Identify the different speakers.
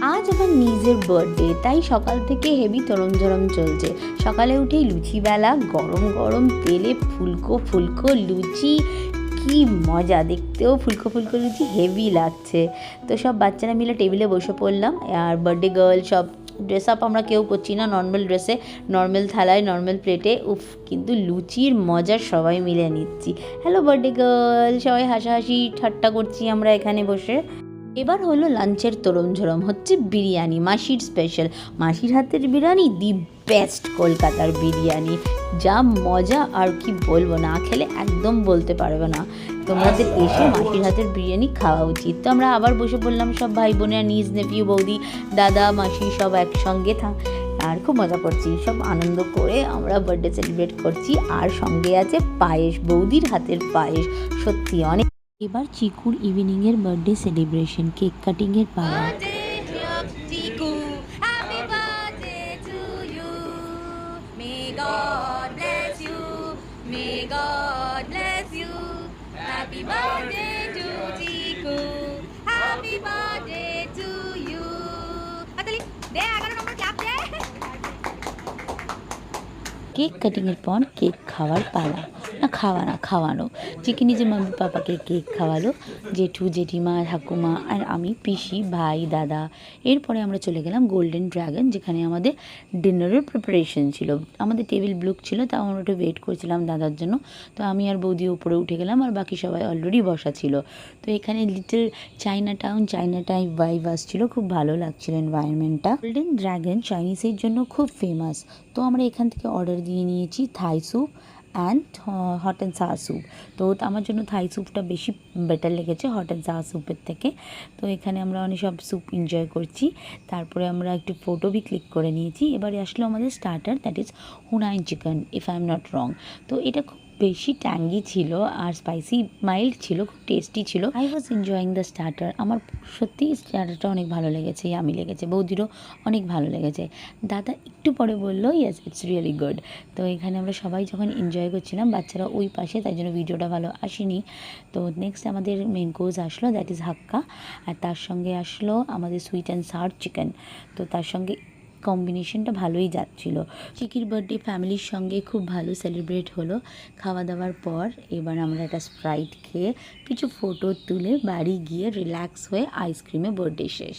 Speaker 1: আজ আমার নিজের বার্থডে, তাই সকাল থেকে হেভি তরমঝরম চলছে। সকালে উঠেই লুচিবেলা, গরম গরম তেলে ফুলকো ফুলকো লুচি, কি মজা! দেখতেও ফুলকো ফুলকো লুচি হেভি লাগছে। তো সব বাচ্চারা মিলে টেবিলে বসে পড়লাম। আর বার্থডে গার্ল সব ড্রেস আপ আমরা কেউ করছি না, নর্মাল ড্রেসে, নর্মাল থালায়, নর্মাল প্লেটে। উফ, কিন্তু লুচির মজা সবাই মিলে নিচ্ছি। হ্যালো বার্থডে গার্ল, সবাই হাসাহাসি ঠাট্টা করছি আমরা এখানে বসে। এবার হলো লাঞ্চের তরমঝরম, হচ্ছে বিরিয়ানি, মাসির স্পেশাল। মাসির হাতের বিরিয়ানি দি বেস্ট কলকাতার বিরিয়ানি, যা মজা আর কি বলবো, না খেলে একদম বলতে পারবে না। তোমাদের এসে মাসির হাতের বিরিয়ানি খাওয়া উচিত। তো আমরা আবার বসে পড়লাম সব ভাই বোনেরা, নিজ নেপিউ বৌদি দাদা মাসি সব একসঙ্গে আর খুব মজা করছি, সব আনন্দ করে আমরা বার্থডে সেলিব্রেট করছি। আর সঙ্গে আছে পায়েস, বৌদির হাতের পায়েস, সত্যি অনেক। এবার চিকুর ইভিনিংয়ের বার্থডে সেলিব্রেশন, কেক কাটিংয়ের পালা। কেক কাটিংয়ের পর কেক খাওয়ার পালা, না খাওয়া না খাওয়ানো। চিকি নিজে মাম্মি পাপাকে কেক খাওয়ালো, জেঠু জেঠিমা ঠাকুমা আর আমি, পিসি ভাই দাদা। এরপরে আমরা চলে গেলাম গোল্ডেন ড্রাগন, যেখানে আমাদের ডিনারের প্রিপারেশন ছিল। আমাদের টেবিল বুক ছিল, তাও আমরা একটু ওয়েট করছিলাম দাদার জন্য। তো আমি আর বৌদি উপরে উঠে গেলাম, আর বাকি সবাই অলরেডি বসা ছিল। তো এখানে লিটল চাইনা টাইপ ভাইব আসছিল, খুব ভালো লাগছিল এনভায়রনমেন্টটা। গোল্ডেন ড্রাগন চাইনিজের জন্য খুব ফেমাস। তো আমরা এখান থেকে অর্ডার দিয়ে নিয়েছি Thai soup and hot and sour soup. তো আমার জন্য থাই স্যুপটা বেশি বেটার লেগেছে হট অ্যান্ড সাওয়ার স্যুপের থেকে। তো এখানে আমরা অনেক সব স্যুপ এনজয় করছি। তারপরে আমরা একটু ফটো বি ক্লিক করে নিয়েছি। এবারে আসলো আমাদের starter, that is Hunain chicken, if I am not wrong. তো এটা খুব বেশি ট্যাঙ্গি ছিল আর স্পাইসি মাইল্ড ছিল, খুব টেস্টি ছিল। I was enjoying the starter. আমার সত্যিই স্টার্টারটা অনেক ভালো লেগেছে, ইয়ামি লেগেছে, বৌদিরও অনেক ভালো লেগেছে। দাদা একটু পরে বললো ইয়েস ইটস রিয়েলি গুড। তো এখানে আমরা সবাই যখন এনজয় করছিলাম, বাচ্চারা ওই পাশে, তাই জন্য ভিডিওটা ভালো আসেনি। তো নেক্সট আমাদের মেন কোর্স আসলো, দ্যাট ইজ হাক্কা। আর তার সঙ্গে আসলো আমাদের সুইট অ্যান্ড সাওয়ার চিকেন। তো তার সঙ্গে কম্বিনেশনটা ভালোই যাচ্ছিল। চিকির বার্থডে ফ্যামিলির সঙ্গে খুব ভালো সেলিব্রেট হলো। খাওয়া দাওয়ার পর এবার আমরা একটা স্প্রাইট খেয়ে কিছু ফটো তুলে বাড়ি গিয়ে রিল্যাক্স হয়ে আইসক্রিমে বার্থডে শেষ।